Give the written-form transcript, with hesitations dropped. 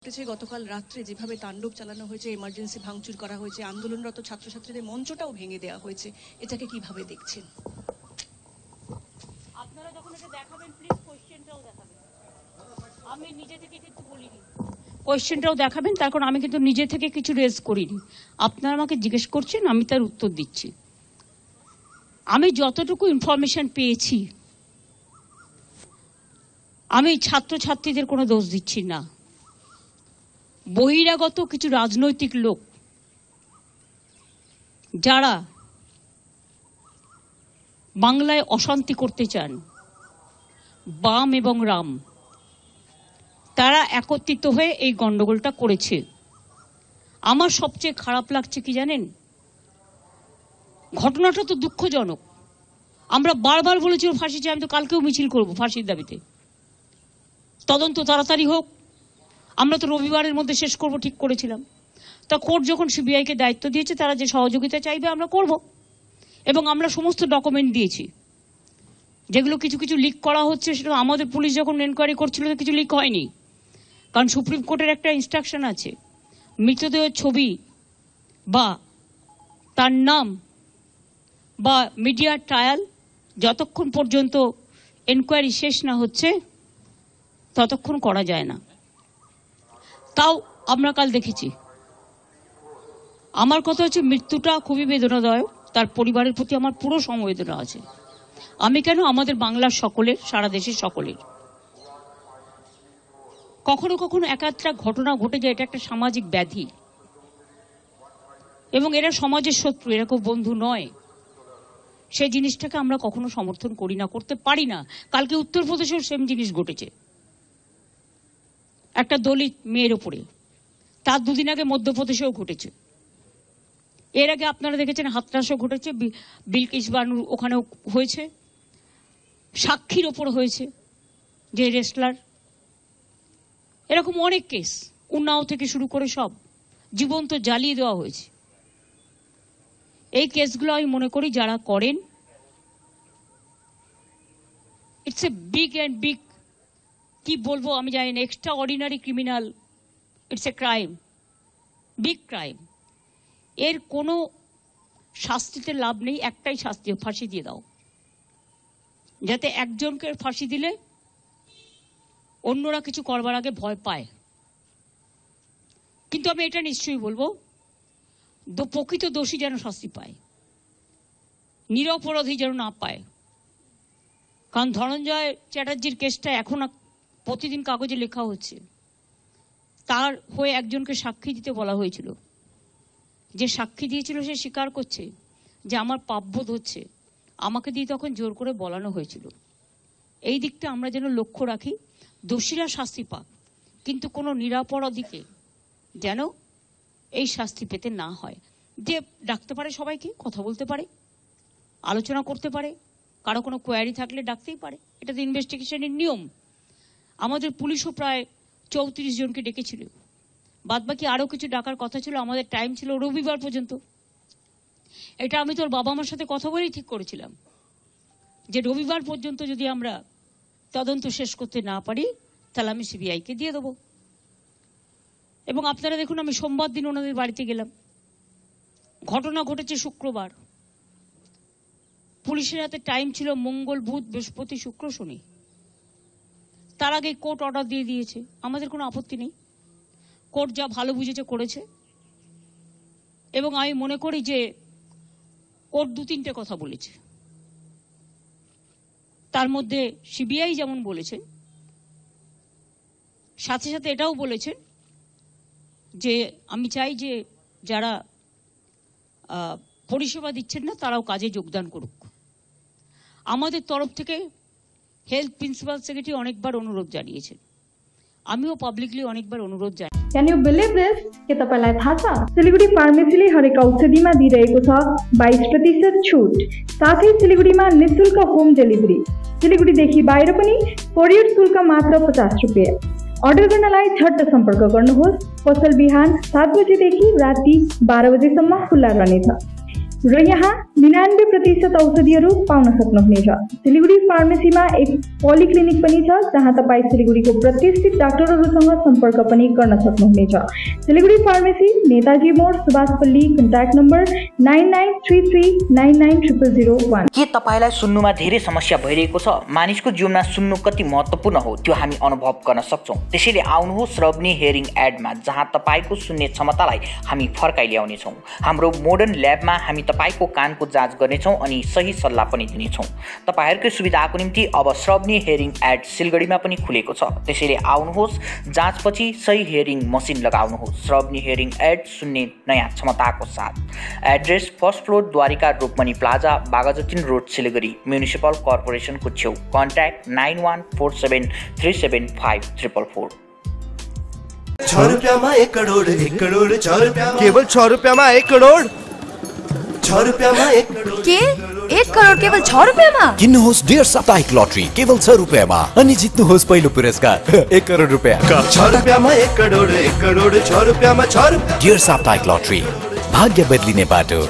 গতকাল রাত্রে যেভাবে তাণ্ডব চালানো হয়েছে, এমার্জেন্সি ভাঙচুর করা হয়েছে, আন্দোলনরত ছাত্রছাত্রীদের মঞ্চটাও ভেঙে দেওয়া হয়েছে, এটাকে কিভাবে দেখছেন? আপনারা যখন এটা দেখাবেন প্লিজ কোশ্চেনটাও দেখাবেন। আমি নিজে থেকে কিছু বলিনি, কোশ্চেনটাও দেখাবেন, তার কারণ আমি কিন্তু নিজে থেকে কিছু রেজ করিনি। আপনারা আমাকে জিজ্ঞেস করছেন, আমি তার উত্তর দিচ্ছি। আমি যতটুকু ইনফরমেশন পেয়েছি, আমি ছাত্রছাত্রীদের কোনো দোষ দিচ্ছি না। বহিরাগত কিছু রাজনৈতিক লোক যারা বাংলায় অশান্তি করতে চান, বাম এবং রাম, তারা একত্রিত হয়ে এই গন্ডগোলটা করেছে। আমার সবচেয়ে খারাপ লাগছে কি জানেন, ঘটনাটা তো দুঃখজনক। আমরা বারবার বলেছি ফাঁসি চাই, আমি তো কালকেও মিছিল করব ফাঁসির দাবিতে। তদন্ত তাড়াতাড়ি হোক, আমরা তো রবিবারের মধ্যে শেষ করব ঠিক করেছিলাম। তা কোর্ট যখন সিবিআইকে দায়িত্ব দিয়েছে, তারা যে সহযোগিতা চাইবে আমরা করব, এবং আমরা সমস্ত ডকুমেন্ট দিয়েছি। যেগুলো কিছু কিছু লিক করা হচ্ছে, সেটা আমাদের পুলিশ যখন এনকোয়ারি করছিল কিছু লিক হয়নি, কারণ সুপ্রিম কোর্টের একটা ইনস্ট্রাকশন আছে, মৃতদেহের ছবি বা তার নাম বা মিডিয়া ট্রায়াল যতক্ষণ পর্যন্ত এনকোয়ারি শেষ না হচ্ছে ততক্ষণ করা যায় না। তাও আমরা কাল দেখেছি। আমার কথা হচ্ছে, মৃত্যুটা খুবই বেদনাদায়ক, তার পরিবারের প্রতি আমার পুরো সমবেদনা আছে। আমি কেন, আমাদের বাংলার সকলের, সারা দেশের সকলের। কখনো কখনো এক একটা ঘটনা ঘটে যায়, এটা একটা সামাজিক ব্যাধি, এবং এরা সমাজের শত্রু, এরা কেউ বন্ধু নয়। সেই জিনিসটাকে আমরা কখনো সমর্থন করি না, করতে পারি না। কালকে উত্তরপ্রদেশেও সেম জিনিস ঘটেছে, একটা দলিত মেয়ের ওপরে। তার দুদিন আগে মধ্যপ্রদেশেও ঘটেছে। এর আগে আপনারা দেখেছেন হাতরাসও ঘটেছে, বিলকিস বানুর ওখানেও হয়েছে, সাক্ষীর ওপর হয়েছে, যে রেসলার। এরকম অনেক কেস, উন্নাও থেকে শুরু করে সব জীবন্ত জ্বালিয়ে দেওয়া হয়েছে। এই কেসগুলো আমি মনে করি যারা করেন, it's a big and big, কি বলবো আমি জানি না, extra ordinary criminal, it's a crime, big crime. এর কোনো শাস্তিতে লাভ নেই, একটাই শাস্তি, ফাঁসি দিয়ে দাও। যাতে একজনকে ফাঁসি দিলে অন্যরা কিছু করবার আগে ভয় পায়। কিন্তু আমি এটা নিশ্চয়ই বলবো, প্রকৃত দোষী যেন শাস্তি পায়, নিরপরাধী যেন না পায়। কারণ ধনঞ্জয় চ্যাটার্জির কেসটা এখন প্রতিদিন কাগজে লেখা হচ্ছে। তার হয়ে একজনকে সাক্ষী দিতে বলা হয়েছিল, যে সাক্ষী দিয়েছিল সে স্বীকার করছে যে আমার পাপবোধ হচ্ছে, আমাকে দিয়ে তখন জোর করে বলানো হয়েছিল। এই দিকটা আমরা যেন লক্ষ্য রাখি, দোষীরা শাস্তি পাক, কিন্তু কোনো নিরপরাধীকে যেন এই শাস্তি পেতে না হয়। যে ডাকতে পারে, সবাইকে কথা বলতে পারে, আলোচনা করতে পারে, কারো কোনো কোয়ারি থাকলে ডাকতেই পারে, এটা তো ইনভেস্টিগেশনের নিয়ম। আমাদের পুলিশও প্রায় 34 জনকে ডেকেছিল, বাদবাকি আরো কিছু ডাকার কথা ছিল। আমাদের টাইম ছিল রবিবার পর্যন্ত। এটা আমি তোর বাবা মার সাথে কথা বলেই ঠিক করেছিলাম, যে রবিবার পর্যন্ত যদি আমরা তদন্ত শেষ করতে না পারি, তাহলে আমি সিবিআইকে দিয়ে দেবো। এবং আপনারা দেখুন, আমি সোমবার দিন ওনাদের বাড়িতে গেলাম। ঘটনা ঘটেছে শুক্রবার, পুলিশের হাতে টাইম ছিল মঙ্গল, বুধ, বৃহস্পতি, শুক্র, শনি। তার আগে কোর্ট অর্ডার দিয়ে দিয়েছে, আমাদের কোনো আপত্তি নেই। কোর্ট যা ভালো বুঝেছে করেছে, এবং আমি মনে করি যে কোর্ট 2-3টে কথা বলেছে। তার মধ্যে সিবিআই যেমন বলেছেন, সাথে সাথে এটাও বলেছেন যে আমি চাই যে যারা পরিষেবা দিচ্ছেন না তারাও কাজে যোগদান করুক। আমাদের তরফ থেকে হেলথ প্রিন্সিপাল সেক্রেটারি অনেকবার অনুরোধ জানিয়েছেন, আমিও पाब्लिकली अनेकबार अनुरोध जाने। Can you believe this? के तपाईलाई थाहा छ सिलिगुडी फार्मेसीले हरेक औषधिमा दिइरहेको छ 22% छुट, साथै सिलिगुडीमा निशुल्क होम डेलिभरी। सिलिगुडीदेखि बाहिर पनि कोरियर शुल्क मात्र 50 रुपैयाँ। अर्डर गर्नलाई झट्ट सम्पर्क गर्नुहोस्। पसल बिहान 7 बजेदेखि राति 12 बजेसम्म खुल्ला रहनेछ। र यहाँ 99% औषधिहरू पाउन सक्नुहुनेछ। सिलिगुडी फार्मेसीमा एक पोलिक्लिनिक पनि छ जहाँ तपाईँ सिलिगुडीको प्रतिष्ठित डाक्टरहरूसँग सम्पर्क पनि गर्न सक्नुहुनेछ। Siliguri pharmacy, Netaji mode, Subhashpalli, contact number 9933990001। के तपाईलाई सुन्नुमा धेरै समस्या भइरहेको छ? मानिसको जीवनमा सुन्नु कति महत्त्वपूर्ण हो त्यो हामी अनुभव गर्न सक्छौं। त्यसैले आउनुहोस् श्रवणी हियरिङ एडमा, जहाँ तपाईको सुन्ने क्षमतालाई हामी फर्काइ ल्याउने छौं। हाम्रो मोडर्न ल्याबमा हामी तपाईको कानको जाँच गर्नेछौं अनि सही सल्लाह पनि दिनेछौं। तपाईहरुकै सुविधाको निम्ति अब श्रवणी हियरिङ एड सिलगढीमा पनि खुलेको छ। त्यसैले आउनुहोस्, जाँचपछि सही हियरिङ मसिन लगाउनुहोस्। श्रवणी हियरिङ एड सुन्ने नयाँ क्षमताको साथ। Address first floor Dwarika Rukmani plaza, Bagajatin road, Siliguri, municipal कर्पोरेसनको छेउ। कन्ट्याक्ट 9147375444। 6 रुपैयाँमा 1 करोड, 1 करोड 6 रुपैयाँमा, केवल 6 रुपैयाँमा 1 करोड, 6 रुपैयाँमा 1 करोड। के 1 करोड केवल 6 रुपैयाँमा? किन्नुहोस् डेढ साप्ताहिक लटरी केवल 6 रुपैयाँमा अनि जित्नुहोस् पहिलो पुरस्कार 1 करोड रुपैयाँ। 6 रुपैयाँमा 1 करोड, 1 करोड 6 रुपैयाँमा 6 रुपैयाँ। डेढ साप्ताहिक लटरी, भाग्य बदलिने बाटो।